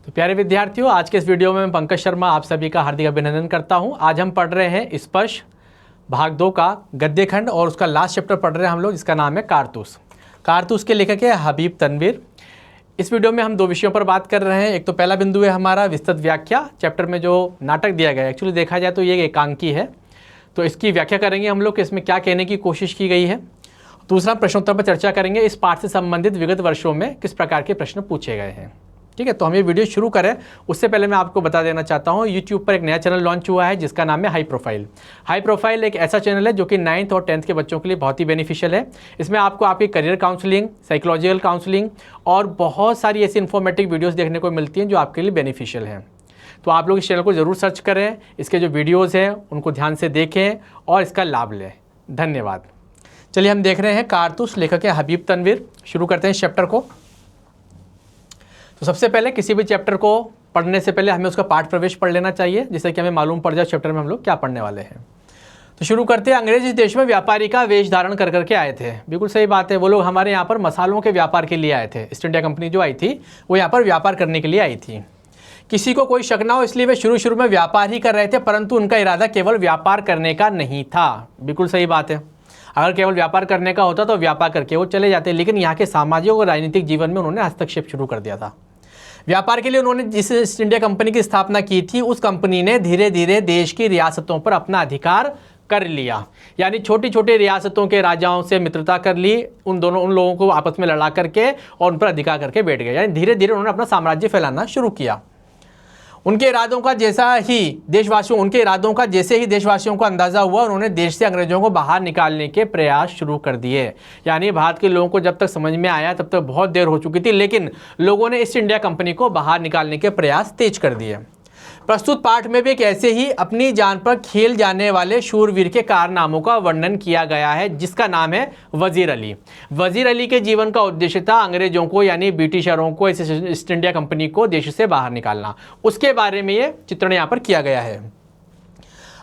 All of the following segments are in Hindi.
तो प्यारे विद्यार्थियों, आज के इस वीडियो में मैं पंकज शर्मा आप सभी का हार्दिक अभिनंदन करता हूं। आज हम पढ़ रहे हैं स्पर्श भाग 2 का गद्य खंड और उसका लास्ट चैप्टर पढ़ रहे हैं हम लोग, जिसका नाम है कारतूस। कारतूस के लेखक है हबीब तनवीर। इस वीडियो में हम 2 विषयों पर बात कर रहे हैं। एक तो पहला बिंदु है हमारा विस्तृत व्याख्या। चैप्टर में जो नाटक दिया गया है, एक्चुअली देखा जाए तो ये एकांकी है, तो इसकी व्याख्या करेंगे हम लोग कि इसमें क्या कहने की कोशिश की गई है। दूसरा प्रश्नोत्तर पर चर्चा करेंगे, इस पाठ से संबंधित विगत वर्षों में किस प्रकार के प्रश्न पूछे गए हैं। ठीक है, तो हम ये वीडियो शुरू करें उससे पहले मैं आपको बता देना चाहता हूँ, यूट्यूब पर एक नया चैनल लॉन्च हुआ है जिसका नाम है हाई प्रोफाइल। हाई प्रोफाइल एक ऐसा चैनल है जो कि 9th और 10th के बच्चों के लिए बहुत ही बेनिफिशियल है। इसमें आपको आपकी करियर काउंसलिंग, साइकोलॉजिकल काउंसलिंग और बहुत सारी ऐसी इन्फॉर्मेटिव वीडियोज़ देखने को मिलती हैं जो आपके लिए बेनिफिशियल हैं। तो आप लोग इस चैनल को ज़रूर सर्च करें, इसके जो वीडियोज़ हैं उनको ध्यान से देखें और इसका लाभ लें। धन्यवाद। चलिए हम देख रहे हैं कारतूस, लेखक है हबीब तनवीर। शुरू करते हैं इस चैप्टर को। तो सबसे पहले किसी भी चैप्टर को पढ़ने से पहले हमें उसका पाठ प्रवेश पढ़ लेना चाहिए, जिससे कि हमें मालूम पड़ जाए चैप्टर में हम लोग क्या पढ़ने वाले हैं। तो शुरू करते हैं। अंग्रेज इस देश में व्यापारी का वेश धारण कर करके आए थे। बिल्कुल सही बात है, वो लोग हमारे यहाँ पर मसालों के व्यापार के लिए आए थे। ईस्ट इंडिया कंपनी जो आई थी वो यहाँ पर व्यापार करने के लिए आई थी। किसी को कोई शक ना हो इसलिए वे शुरू में व्यापार ही कर रहे थे, परंतु उनका इरादा केवल व्यापार करने का नहीं था। बिल्कुल सही बात है, अगर केवल व्यापार करने का होता तो व्यापार करके वो चले जाते, लेकिन यहाँ के सामाजिक और राजनीतिक जीवन में उन्होंने हस्तक्षेप शुरू कर दिया था। व्यापार के लिए उन्होंने जिस ईस्ट इंडिया कंपनी की स्थापना की थी, उस कंपनी ने धीरे धीरे देश की रियासतों पर अपना अधिकार कर लिया। यानी छोटी छोटी रियासतों के राजाओं से मित्रता कर ली, उन लोगों को आपस में लड़ा करके और उन पर अधिकार करके बैठ गए। यानी धीरे धीरे उन्होंने अपना साम्राज्य फैलाना शुरू किया। उनके इरादों का जैसे ही देशवासियों को अंदाजा हुआ, उन्होंने देश से अंग्रेजों को बाहर निकालने के प्रयास शुरू कर दिए। यानी भारत के लोगों को जब तक समझ में आया तब तक बहुत देर हो चुकी थी, लेकिन लोगों ने ईस्ट इंडिया कंपनी को बाहर निकालने के प्रयास तेज कर दिए। प्रस्तुत पाठ में भी एक ऐसे ही अपनी जान पर खेल जाने वाले शूरवीर के कारनामों का वर्णन किया गया है, जिसका नाम है वजीर अली। वजीर अली के जीवन का उद्देश्य था अंग्रेजों को, यानी ब्रिटिशरों को, इस ईस्ट इंडिया कंपनी को देश से बाहर निकालना। उसके बारे में ये चित्रण यहाँ पर किया गया है।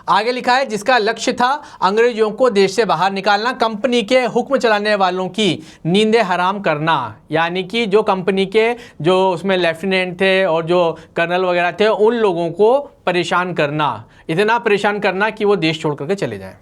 आगे लिखा है, जिसका लक्ष्य था अंग्रेजों को देश से बाहर निकालना, कंपनी के हुक्म चलाने वालों की नींदें हराम करना। यानी कि जो कंपनी के जो उसमें लेफ्टिनेंट थे और जो कर्नल वगैरह थे, उन लोगों को परेशान करना, इतना परेशान करना कि वो देश छोड़ करके चले जाएं।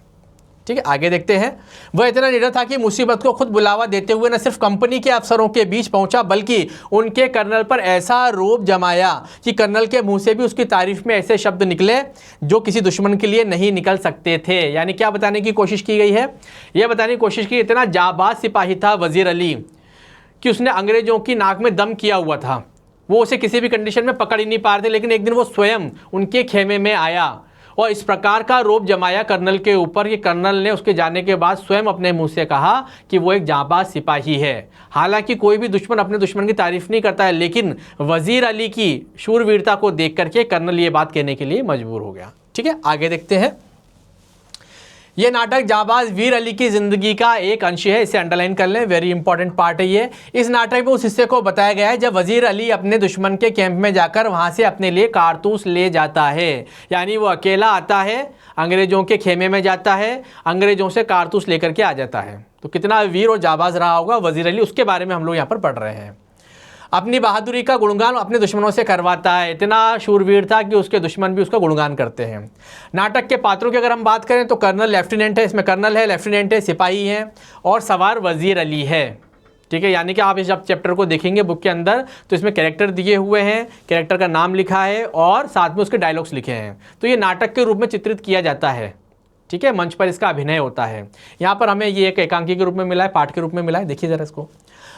ठीक है, आगे देखते हैं। वह इतना निडर था कि मुसीबत को खुद बुलावा देते हुए न सिर्फ कंपनी के अफसरों के बीच पहुंचा, बल्कि उनके कर्नल पर ऐसा रोब जमाया कि कर्नल के मुंह से भी उसकी तारीफ में ऐसे शब्द निकले जो किसी दुश्मन के लिए नहीं निकल सकते थे। यानी क्या बताने की कोशिश की गई है? यह बताने की कोशिश की इतना जाबाज सिपाही था वजीर अली कि उसने अंग्रेजों की नाक में दम किया हुआ था। वो उसे किसी भी कंडीशन में पकड़ ही नहीं पा रहे थे, लेकिन एक दिन वो स्वयं उनके खेमे में आया और इस प्रकार का रोब जमाया कर्नल के ऊपर कि कर्नल ने उसके जाने के बाद स्वयं अपने मुंह से कहा कि वो एक जाबाज सिपाही है। हालांकि कोई भी दुश्मन अपने दुश्मन की तारीफ नहीं करता है, लेकिन वजीर अली की शूरवीरता को देख करके कर्नल ये बात कहने के लिए मजबूर हो गया। ठीक है, आगे देखते हैं। ये नाटक जाबाज वीर अली की जिंदगी का एक अंश है, इसे अंडरलाइन कर लें, वेरी इंपॉर्टेंट पार्ट है ये। इस नाटक में उस हिस्से को बताया गया है जब वजीर अली अपने दुश्मन के कैंप में जाकर वहां से अपने लिए कारतूस ले जाता है। यानी वो अकेला आता है, अंग्रेजों के खेमे में जाता है, अंग्रेजों से कारतूस लेकर के आ जाता है। तो कितना वीर और जाबाज रहा होगा वजीर अली, उसके बारे में हम लोग यहाँ पर पढ़ रहे हैं। अपनी बहादुरी का गुणगान अपने दुश्मनों से करवाता है। इतना शूरवीर था कि उसके दुश्मन भी उसका गुणगान करते हैं। नाटक के पात्रों की अगर हम बात करें तो कर्नल, लेफ्टिनेंट है, इसमें कर्नल है, लेफ्टिनेंट है, सिपाही हैं और सवार वजीर अली है। ठीक है, यानी कि आप इस चैप्टर को देखेंगे बुक के अंदर तो इसमें कैरेक्टर दिए हुए हैं, कैरेक्टर का नाम लिखा है और साथ में उसके डायलॉग्स लिखे हैं। तो ये नाटक के रूप में चित्रित किया जाता है। ठीक है, मंच पर इसका अभिनय होता है। यहाँ पर हमें ये एक एकांकी के रूप में मिला है, पाठ के रूप में मिला है। देखिए जरा इसको।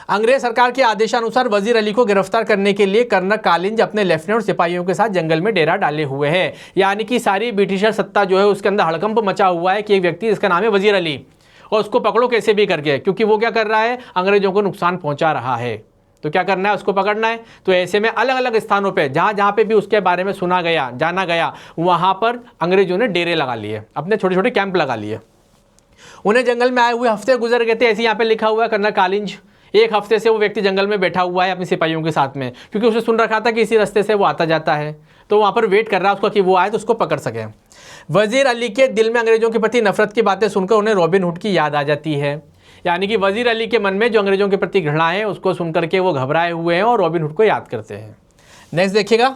अंग्रेज सरकार के आदेशानुसार वजीर अली को गिरफ्तार करने के लिए कर्नल कालिंज अपने लेफ्टिनेंट और सिपाहियों के साथ जंगल में डेरा डाले हुए हैं। यानी कि सारी ब्रिटिशर सत्ता जो है उसके अंदर हड़कंप मचा हुआ है कि एक व्यक्ति जिसका नाम है वजीर अली, और उसको पकड़ो कैसे भी करके, क्योंकि वो क्या कर रहा है, अंग्रेजों को नुकसान पहुंचा रहा है। तो क्या करना है, उसको पकड़ना है। तो ऐसे में अलग अलग स्थानों पे जहाँ पे भी उसके बारे में सुना गया, जाना गया, वहाँ पर अंग्रेजों ने डेरे लगा लिए, अपने छोटे छोटे कैंप लगा लिए। उन्हें जंगल में आए हुए हफ्ते गुजर गए थे, ऐसे यहाँ पे लिखा हुआ है। कर्नल कालिंज एक हफ्ते से वो व्यक्ति जंगल में बैठा हुआ है अपने सिपाहियों के साथ में, क्योंकि उसने सुन रखा था कि इसी रास्ते से वो आता जाता है, तो वहाँ पर वेट कर रहा है उसका कि वो आए तो उसको पकड़ सके। वजीर अली के दिल में अंग्रेजों के प्रति नफरत की बातें सुनकर उन्हें रॉबिन हुड की याद आ जाती है। यानी कि वजीर अली के मन में जो अंग्रेजों के प्रति घृणा है उसको सुनकर के वो घबराए हुए हैं और रॉबिन हुड को याद करते हैं। नेक्स्ट देखिएगा,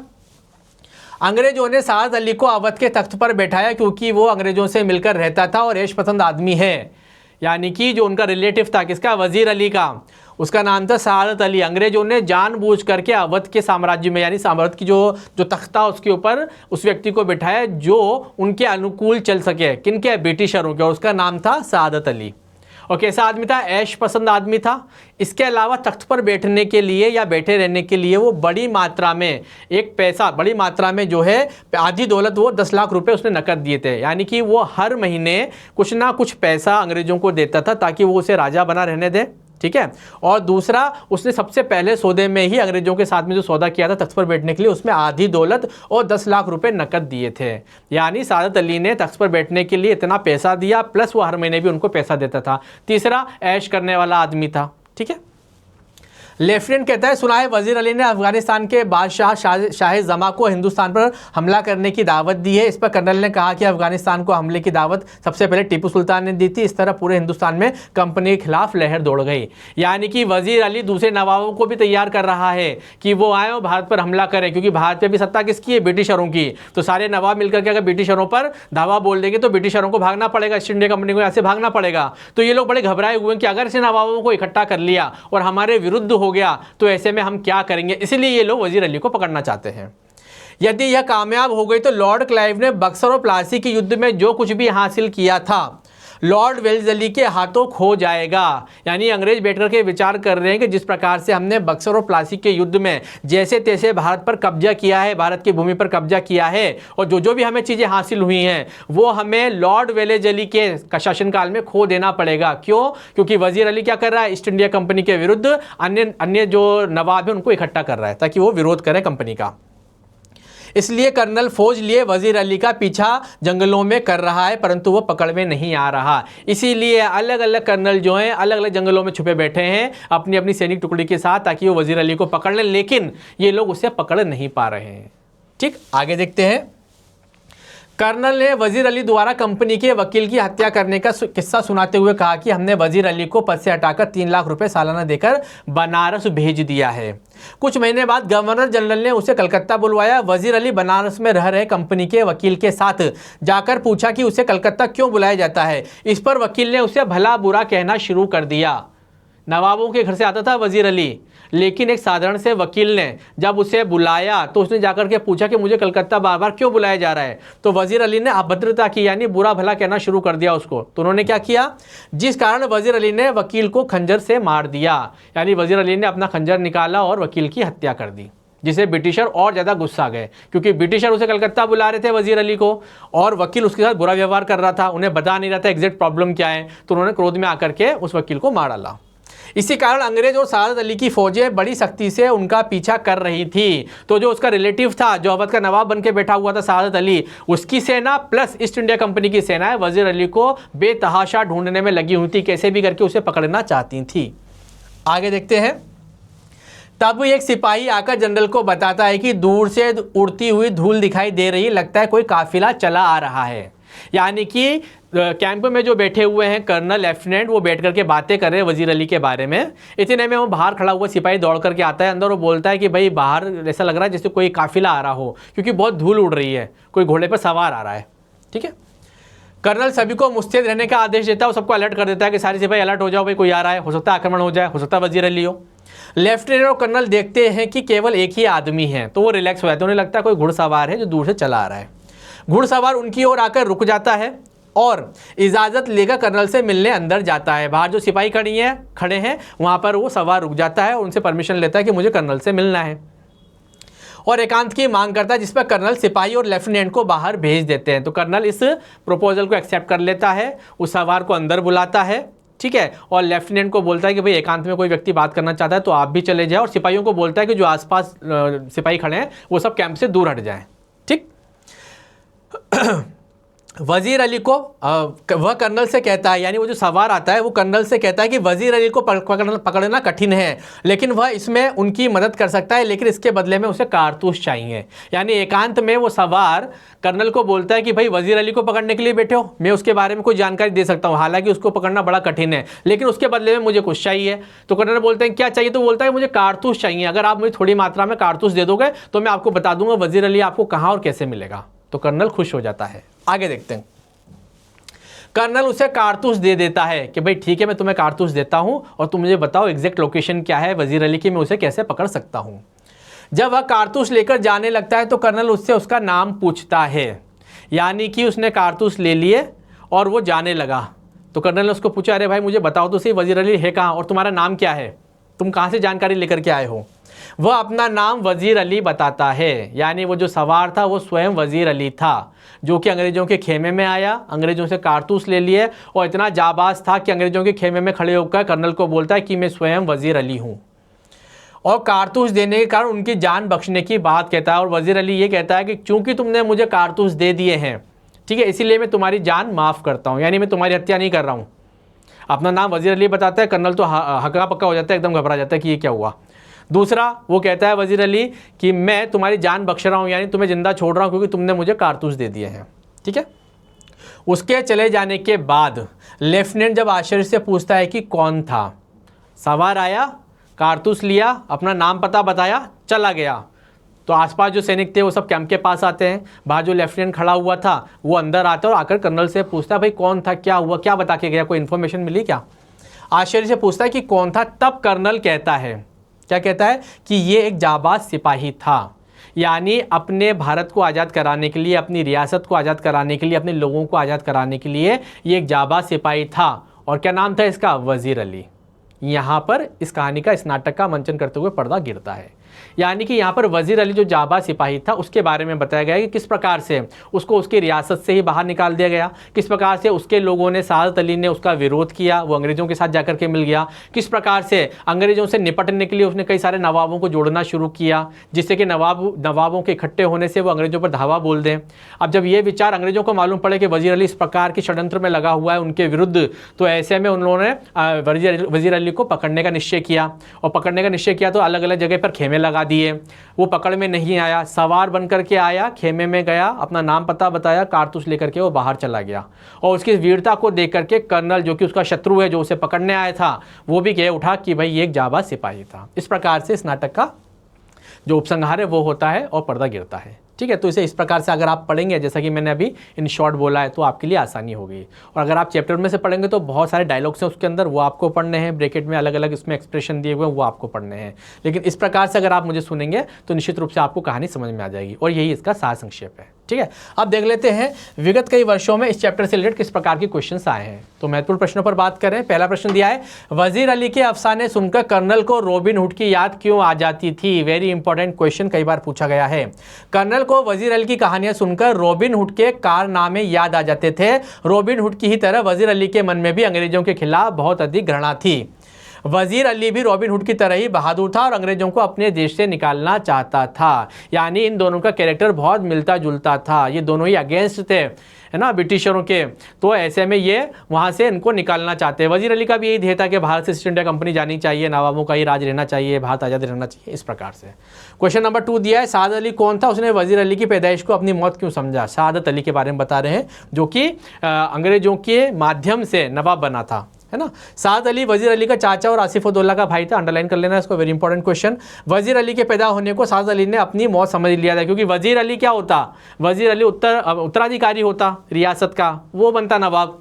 अंग्रेजों ने सादत अली को अवध के तख्त पर बैठाया क्योंकि वो अंग्रेजों से मिलकर रहता था और ऐश पसंद आदमी है। यानी कि जो उनका रिलेटिव था किसका, वजीर अली का, उसका नाम था सादत अली। अंग्रेजों ने जानबूझ करके अवध के साम्राज्य में, यानी अवध की जो तख्त था उसके ऊपर उस व्यक्ति को बिठाया जो उनके अनुकूल चल सके, किनके, ब्रिटिशरों के, और उसका नाम था सादत अली। और कैसा आदमी था, ऐश पसंद आदमी था। इसके अलावा तख्त पर बैठने के लिए या बैठे रहने के लिए वो बड़ी मात्रा में बड़ी मात्रा में जो है आधी दौलत, वो 10 लाख रुपए उसने नकद दिए थे। यानी कि वो हर महीने कुछ ना कुछ पैसा अंग्रेजों को देता था ताकि वो उसे राजा बना रहने दे, ठीक है। और दूसरा, उसने सबसे पहले सौदे में ही अंग्रेजों के साथ में जो सौदा किया था तख्त पर बैठने के लिए, उसमें आधी दौलत और 10 लाख रुपए नकद दिए थे। यानी सादत अली ने तख्त पर बैठने के लिए इतना पैसा दिया, प्लस वो हर महीने भी उनको पैसा देता था। तीसरा, ऐश करने वाला आदमी था, ठीक है। लेफ्टिनेंट कहता है, सुना है वजीर अली ने अफगानिस्तान के बादशाह शाह जमा को हिंदुस्तान पर हमला करने की दावत दी है। इस पर कर्नल ने कहा कि अफगानिस्तान को हमले की दावत सबसे पहले टीपू सुल्तान ने दी थी। इस तरह पूरे हिंदुस्तान में कंपनी के खिलाफ लहर दौड़ गई। यानी कि वजीर अली दूसरे नवाबों को भी तैयार कर रहा है कि वो आए और भारत पर हमला करें, क्योंकि भारत पर भी सत्ता किसकी है, ब्रिटिशरों की। तो सारे नवाब मिलकर के अगर ब्रिटिशरों पर धावा बोल देंगे तो ब्रिटिशरों को भागना पड़ेगा, ईस्ट इंडिया कंपनी को यहाँ से भागना पड़ेगा। तो ये लोग बड़े घबराए हुए हैं कि अगर ऐसे नवाबों को इकट्ठा कर लिया और हमारे विरुद्ध हो गया तो ऐसे में हम क्या करेंगे। इसलिए ये लोग वजीर अली को पकड़ना चाहते हैं। यदि यह कामयाब हो गई तो लॉर्ड क्लाइव ने बक्सर और प्लासी के युद्ध में जो कुछ भी हासिल किया था लॉर्ड वेल्लेस्ली के हाथों खो जाएगा। यानी अंग्रेज बैठकर के विचार कर रहे हैं कि जिस प्रकार से हमने बक्सर और प्लासी के युद्ध में जैसे तैसे भारत पर कब्जा किया है, भारत की भूमि पर कब्जा किया है, और जो भी हमें चीज़ें हासिल हुई हैं वो हमें लॉर्ड वेल्लेस्ली के शासनकाल में खो देना पड़ेगा। क्यों? क्योंकि वजीर अली क्या कर रहा है, ईस्ट इंडिया कंपनी के विरुद्ध अन्य जो नवाब है उनको इकट्ठा कर रहा है ताकि वो विरोध करें कंपनी का। इसलिए कर्नल फौज लिए वजीर अली का पीछा जंगलों में कर रहा है, परंतु वो पकड़ में नहीं आ रहा। इसीलिए अलग अलग कर्नल जो हैं अलग अलग जंगलों में छुपे बैठे हैं अपनी अपनी सैनिक टुकड़ी के साथ ताकि वो वजीर अली को पकड़ लें, लेकिन ये लोग उसे पकड़ नहीं पा रहे हैं। ठीक, आगे देखते हैं। कर्नल ने वजीर अली द्वारा कंपनी के वकील की हत्या करने का किस्सा सुनाते हुए कहा कि हमने वजीर अली को पद से हटाकर 3 लाख रुपए सालाना देकर बनारस भेज दिया है। कुछ महीने बाद गवर्नर जनरल ने उसे कलकत्ता बुलवाया। वजीर अली बनारस में रह रहे कंपनी के वकील के साथ जाकर पूछा कि उसे कलकत्ता क्यों बुलाया जाता है। इस पर वकील ने उसे भला बुरा कहना शुरू कर दिया। नवाबों के घर से आता था वजीर अली, लेकिन एक साधारण से वकील ने जब उसे बुलाया तो उसने जाकर के पूछा कि मुझे कलकत्ता बार बार क्यों बुलाया जा रहा है। तो वजीर अली ने अभद्रता की, यानी बुरा भला कहना शुरू कर दिया उसको। तो उन्होंने क्या किया, जिस कारण वजीर अली ने वकील को खंजर से मार दिया। यानी वजीर अली ने अपना खंजर निकाला और वकील की हत्या कर दी, जिसे ब्रिटिशर और ज़्यादा गुस्सा गए, क्योंकि ब्रिटिशर उसे कलकत्ता बुला रहे थे वजीर अली को और वकील उसके साथ बुरा व्यवहार कर रहा था, उन्हें बता नहीं रहा था एग्जैक्ट प्रॉब्लम क्या है। तो उन्होंने क्रोध में आकर के उस वकील को मार डाला। इसी कारण अंग्रेज और सादत अली की फौजें बड़ी सख्ती से उनका पीछा कर रही थी। तो जो उसका रिलेटिव था, जो अवध का नवाब बन के बैठा हुआ था सादत अली, उसकी सेना प्लस ईस्ट इंडिया कंपनी की सेनाएं वजीर अली को बेतहाशा ढूंढने में लगी हुई थी, कैसे भी करके उसे पकड़ना चाहती थी। आगे देखते हैं। तब एक सिपाही आकर जनरल को बताता है कि दूर से उड़ती हुई धूल दिखाई दे रही, लगता है कोई काफिला चला आ रहा है। यानी कि कैंप में जो बैठे हुए हैं कर्नल, लेफ्टिनेंट, वो बैठ करके बातें कर रहे हैं वजीर अली के बारे में। इतने में वो बाहर खड़ा हुआ सिपाही दौड़ करके आता है अंदर और बोलता है कि भाई बाहर ऐसा लग रहा है जैसे कोई काफिला आ रहा हो, क्योंकि बहुत धूल उड़ रही है, कोई घोड़े पर सवार आ रहा है। ठीक है, कर्नल सभी को मुस्तैद रहने का आदेश देता है, सबको अलर्ट कर देता है कि सारे सिपाही अलर्ट हो जाओ, भाई कोई आ रहा है, हो सकता है आक्रमण हो जाए, हो सकता है वजीर अली हो। लेफ्टिनेंट और कर्नल देखते हैं कि केवल एक ही आदमी है, तो वो रिलैक्स हो जाते हैं, उन्हें लगता है कोई घुड़सवार है जो दूर से चला आ रहा है। घुड़सवार उनकी ओर आकर रुक जाता है और इजाज़त लेकर कर्नल से मिलने अंदर जाता है। बाहर जो सिपाही खड़े हैं वहाँ पर वो सवार रुक जाता है और उनसे परमिशन लेता है कि मुझे कर्नल से मिलना है और एकांत की मांग करता है, जिस पर कर्नल सिपाही और लेफ्टिनेंट को बाहर भेज देते हैं। तो कर्नल इस प्रपोजल को एक्सेप्ट कर लेता है, उस सवार को अंदर बुलाता है, ठीक है, और लेफ्टिनेंट को बोलता है कि भाई एकांत में कोई व्यक्ति बात करना चाहता है तो आप भी चले जाए, और सिपाहियों को बोलता है कि जो आसपास सिपाही खड़े हैं वो सब कैंप से दूर हट जाएं। ठीक, वजीर अली को वह कर्नल से कहता है, यानी वो जो सवार आता है वो कर्नल से कहता है कि वजीर अली को पकड़ना कठिन है, लेकिन वह इसमें उनकी मदद कर सकता है, लेकिन इसके बदले में उसे कारतूस चाहिए। यानी एकांत में वो सवार कर्नल को बोलता है कि भाई वजीर अली को पकड़ने के लिए बैठे हो, मैं उसके बारे में कोई जानकारी दे सकता हूँ, हालांकि उसको पकड़ना बड़ा कठिन है, लेकिन उसके बदले में मुझे कुछ चाहिए। तो कर्नल बोलते हैं क्या चाहिए? तो बोलता है मुझे कारतूस चाहिए, अगर आप मुझे थोड़ी मात्रा में कारतूस दे दोगे तो मैं आपको बता दूंगा वजीर अली आपको कहाँ और कैसे मिलेगा। तो कर्नल खुश हो जाता है। आगे देखते हैं। कर्नल उसे कारतूस दे देता है कि भाई ठीक है, मैं तुम्हें कारतूस देता हूं और तुम मुझे बताओ एग्जैक्ट लोकेशन क्या है वजीर अली की, मैं उसे कैसे पकड़ सकता हूं। जब वह कारतूस लेकर जाने लगता है तो कर्नल उससे उसका नाम पूछता है, यानी कि उसने कारतूस ले लिए और वो जाने लगा। तो कर्नल ने उसको पूछा, अरे भाई मुझे बताओ तो सही वजीर अली है कहाँ और तुम्हारा नाम क्या है, तुम कहाँ से जानकारी लेकर के आए हो। वह अपना नाम वजीर अली बताता है, यानी वो जो सवार था वो स्वयं वजीर अली था, जो कि अंग्रेजों के खेमे में आया, अंग्रेजों से कारतूस ले लिए और इतना जाबाज था कि अंग्रेजों के खेमे में खड़े होकर कर्नल को बोलता है कि मैं स्वयं वजीर अली हूँ, और कारतूस देने के कारण उनकी जान बख्शने की बात कहता है। और वजीर अली ये कहता है कि चूंकि तुमने मुझे कारतूस दे दिए हैं, ठीक है, इसीलिए मैं तुम्हारी जान माफ़ करता हूँ, यानी मैं तुम्हारी हत्या नहीं कर रहा हूँ। अपना नाम वजीर अली बताता है, कर्नल तो हक्का पक्का हो जाता है, एकदम घबरा जाता है कि ये क्या हुआ। दूसरा वो कहता है वजीर अली कि मैं तुम्हारी जान बख्श रहा हूँ, यानी तुम्हें जिंदा छोड़ रहा हूँ क्योंकि तुमने मुझे कारतूस दे दिए हैं, ठीक है। उसके चले जाने के बाद लेफ्टिनेंट जब आश्चर्य से पूछता है कि कौन था, सवार आया, कारतूस लिया, अपना नाम पता बताया, चला गया। तो आसपास जो सैनिक थे वो सब कैंप के पास आते हैं, बाहर जो लेफ्टिनेंट खड़ा हुआ था वो अंदर आता है और आकर कर्नल से पूछता है भाई कौन था, क्या हुआ, क्या बता के गया, कोई इन्फॉर्मेशन मिली क्या। आश्चर्य से पूछता है कि कौन था। तब कर्नल कहता है, क्या कहता है कि ये एक जाबाज सिपाही था, यानी अपने भारत को आज़ाद कराने के लिए, अपनी रियासत को आज़ाद कराने के लिए, अपने लोगों को आज़ाद कराने के लिए ये एक जाबाज सिपाही था। और क्या नाम था इसका? वजीर अली। यहाँ पर इस कहानी का, इस नाटक का मंचन करते हुए पर्दा गिरता है, यानी कि यहाँ पर वजीर अली जो जाबाज सिपाही था उसके बारे में बताया गया है कि किस प्रकार से उसको उसकी रियासत से ही बाहर निकाल दिया गया, किस प्रकार से उसके लोगों ने, सादत अली ने उसका विरोध किया, वो अंग्रेज़ों के साथ जाकर के मिल गया, किस प्रकार से अंग्रेज़ों से निपटने के लिए उसने कई सारे नवाबों को जोड़ना शुरू किया, जिससे कि नवाबों के इकट्ठे होने से वो अंग्रेज़ों पर धावा बोल दें। अब जब ये विचार अंग्रेज़ों को मालूम पड़े कि वजीर अली इस प्रकार के षड्यंत्र में लगा हुआ है उनके विरुद्ध, तो ऐसे में उन्होंने वजीर अली को पकड़ने का निश्चय किया, और पकड़ने का निश्चय किया तो अलग अलग जगह पर खेमे लगा दिए। वो पकड़ में नहीं आया, सवार बन करके आया, खेमे में गया, अपना नाम पता बताया, कारतूस लेकर के वो बाहर चला गया। और उसकी वीरता को देख करके कर्नल, जो कि उसका शत्रु है, जो उसे पकड़ने आया था, वो भी कह उठा कि भाई ये एक जाबाज सिपाही था। इस प्रकार से इस नाटक का जो उपसंहार है वो होता है और पर्दा गिरता है, ठीक है। तो इसे इस प्रकार से अगर आप पढ़ेंगे, जैसा कि मैंने अभी इन शॉर्ट बोला है, तो आपके लिए आसानी होगी। और अगर आप चैप्टर में से पढ़ेंगे तो बहुत सारे डायलॉग्स हैं उसके अंदर, वो आपको पढ़ने हैं, ब्रैकेट में अलग अलग इसमें एक्सप्रेशन दिए हुए हैं, वो आपको पढ़ने हैं। लेकिन इस प्रकार से अगर आप मुझे सुनेंगे तो निश्चित रूप से आपको कहानी समझ में आ जाएगी, और यही इसका सार संक्षेप है, ठीक है। अब देख लेते हैं विगत कई वर्षों में इस चैप्टर से रिलेटेड किस प्रकार के क्वेश्चंस आए हैं। तो महत्वपूर्ण प्रश्नों पर बात करें। पहला प्रश्न दिया है, वजीर अली के अफसाने सुनकर कर्नल को रॉबिन हुड की याद क्यों आ जाती थी। वेरी इंपॉर्टेंट क्वेश्चन, कई बार पूछा गया है। कर्नल को वजीर अली की कहानियां सुनकर रॉबिन हुड के कारनामे याद आ जाते थे। रॉबिन हुड की ही तरह वजीर अली के मन में भी अंग्रेजों के खिलाफ बहुत अधिक घृणा थी। वजीर अली भी रॉबिन हुड की तरह ही बहादुर था और अंग्रेजों को अपने देश से निकालना चाहता था। यानी इन दोनों का कैरेक्टर बहुत मिलता जुलता था, ये दोनों ही अगेंस्ट थे, है ना, ब्रिटिशरों के। तो ऐसे में ये वहाँ से इनको निकालना चाहते हैं। वजीर अली का भी यही ध्येय था कि भारत से ईस्ट इंडिया कंपनी जानी चाहिए, नवाबों का ही राज रहना चाहिए, भारत आज़ाद रहना चाहिए, इस प्रकार से। क्वेश्चन नंबर 2 दिया है, सादत अली कौन था, उसने वजीर अली की पैदाइश को अपनी मौत क्यों समझा। सादत अली के बारे में बता रहे हैं, जो कि अंग्रेजों के माध्यम से नवाब बना था, है ना। सादत अली वजीर अली का चाचा और आसिफ उद्दौला का भाई था। अंडरलाइन कर लेना इसको, वेरी इंपॉर्टेंट क्वेश्चन। वजीर अली के पैदा होने को सादत अली ने अपनी मौत समझ लिया था, क्योंकि वजीर अली क्या होता, वजीर अली उत्तराधिकारी होता रियासत का, वो बनता नवाब।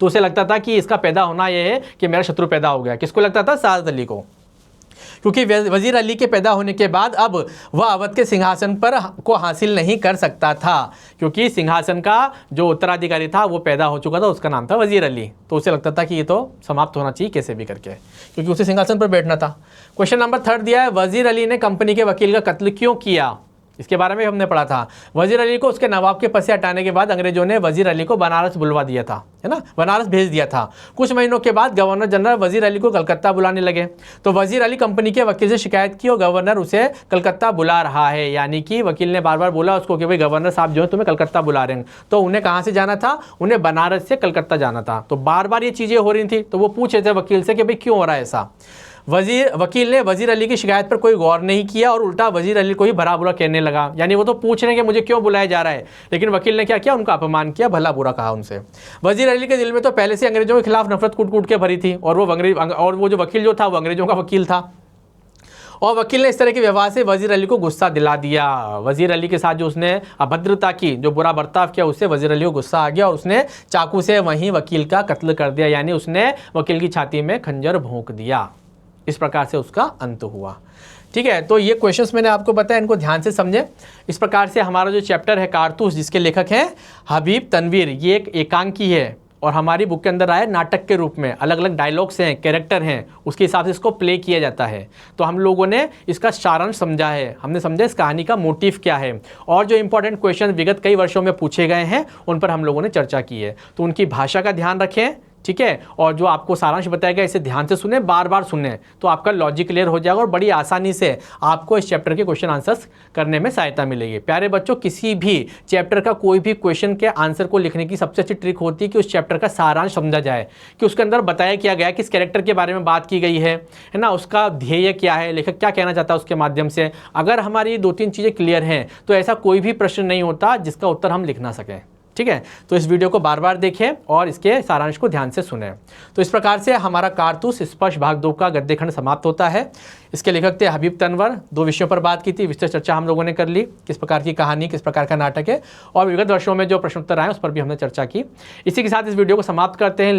तो उसे लगता था कि इसका पैदा होना यह है कि मेरा शत्रु पैदा हो गया। किसको लगता था? सादत अली को, क्योंकि वजीर अली के पैदा होने के बाद अब वह अवध के सिंहासन पर को हासिल नहीं कर सकता था, क्योंकि सिंहासन का जो उत्तराधिकारी था वो पैदा हो चुका था, उसका नाम था वजीर अली। तो उसे लगता था कि ये तो समाप्त होना चाहिए कैसे भी करके, क्योंकि उसे सिंहासन पर बैठना था। क्वेश्चन नंबर 3 दिया है, वजीर अली ने कंपनी के वकील का कत्ल क्यों किया। इसके बारे में हमने पढ़ा था। वजीर अली को उसके नवाब के पद से हटाने के बाद अंग्रेजों ने वजीर अली को बनारस बुलवा दिया था, है ना, बनारस भेज दिया था। कुछ महीनों के बाद गवर्नर जनरल वजीर अली को कलकत्ता बुलाने लगे, तो वजीर अली कंपनी के वकील से शिकायत की और गवर्नर उसे कलकत्ता बुला रहा है, यानी कि वकील ने बार बार बोला उसको कि भाई गवर्नर साहब जो है तुम्हें कलकत्ता बुला रहे हैं। तो उन्हें कहाँ से जाना था, उन्हें बनारस से कलकत्ता जाना था। तो बार बार ये चीज़ें हो रही थी, तो वो पूछ रहे थे वकील से कि भाई क्यों हो रहा है ऐसा। वकील ने वजीर अली की शिकायत पर कोई गौर नहीं किया और उल्टा वजीर अली को ही भला बुरा कहने लगा। यानी वो तो पूछ रहे हैं कि मुझे क्यों बुलाया जा रहा है, लेकिन वकील ने क्या किया, उनका अपमान किया, भला बुरा कहा उनसे। वजीर अली के दिल में तो पहले से अंग्रेजों के खिलाफ नफरत कूट कूट के भरी थी, और वो जो वकील जो था वो अंग्रेजों का वकील था, और वकील ने इस तरह के व्यवहार से वजीर अली को गुस्सा दिला दिया। वजीर अली के साथ जो उसने अभद्रता की, जो बुरा बर्ताव किया, उससे वजीर अली को गुस्सा आ गया और उसने चाकू से वहीं वकील का कत्ल कर दिया, यानी उसने वकील की छाती में खंजर भोंक दिया। इस प्रकार से उसका अंत हुआ। ठीक है, तो ये क्वेश्चंस मैंने आपको बताया, इनको ध्यान से समझें। इस प्रकार से हमारा जो चैप्टर है कारतूस, जिसके लेखक हैं हबीब तनवीर, ये एक एकांकी है और हमारी बुक के अंदर आया नाटक के रूप में, अलग अलग डायलॉग्स हैं, कैरेक्टर हैं, उसके हिसाब से इसको प्ले किया जाता है। तो हम लोगों ने इसका सारांश समझा है, हमने समझा इस कहानी का मोटिव क्या है, और जो इंपॉर्टेंट क्वेश्चन विगत कई वर्षों में पूछे गए हैं उन पर हम लोगों ने चर्चा की है। तो उनकी भाषा का ध्यान रखें, ठीक है, और जो आपको सारांश बताया गया इसे ध्यान से सुने, बार बार सुने, तो आपका लॉजिक क्लियर हो जाएगा और बड़ी आसानी से आपको इस चैप्टर के क्वेश्चन आंसर्स करने में सहायता मिलेगी। प्यारे बच्चों, किसी भी चैप्टर का कोई भी क्वेश्चन के आंसर को लिखने की सबसे अच्छी ट्रिक होती है कि उस चैप्टर का सारांश समझा जाए, कि उसके अंदर बताया क्या गया, किस कैरेक्टर के बारे में बात की गई है ना, उसका ध्येय क्या है, लेखक क्या कहना चाहता है उसके माध्यम से। अगर हमारी 2-3 चीज़ें क्लियर हैं तो ऐसा कोई भी प्रश्न नहीं होता जिसका उत्तर हम लिख ना सकें। ठीक है, तो इस वीडियो को बार बार देखें और इसके सारांश को ध्यान से सुनें। तो इस प्रकार से हमारा कारतूस स्पर्श भाग 2 का गद्य खंड समाप्त होता है। इसके लेखक थे हबीब तनवर। 2 विषयों पर बात की थी, विस्तृत चर्चा हम लोगों ने कर ली, किस प्रकार की कहानी, किस प्रकार का नाटक है, और विगत वर्षों में जो प्रश्नोत्तर आए उस पर भी हमने चर्चा की। इसी के साथ इस वीडियो को समाप्त करते हैं।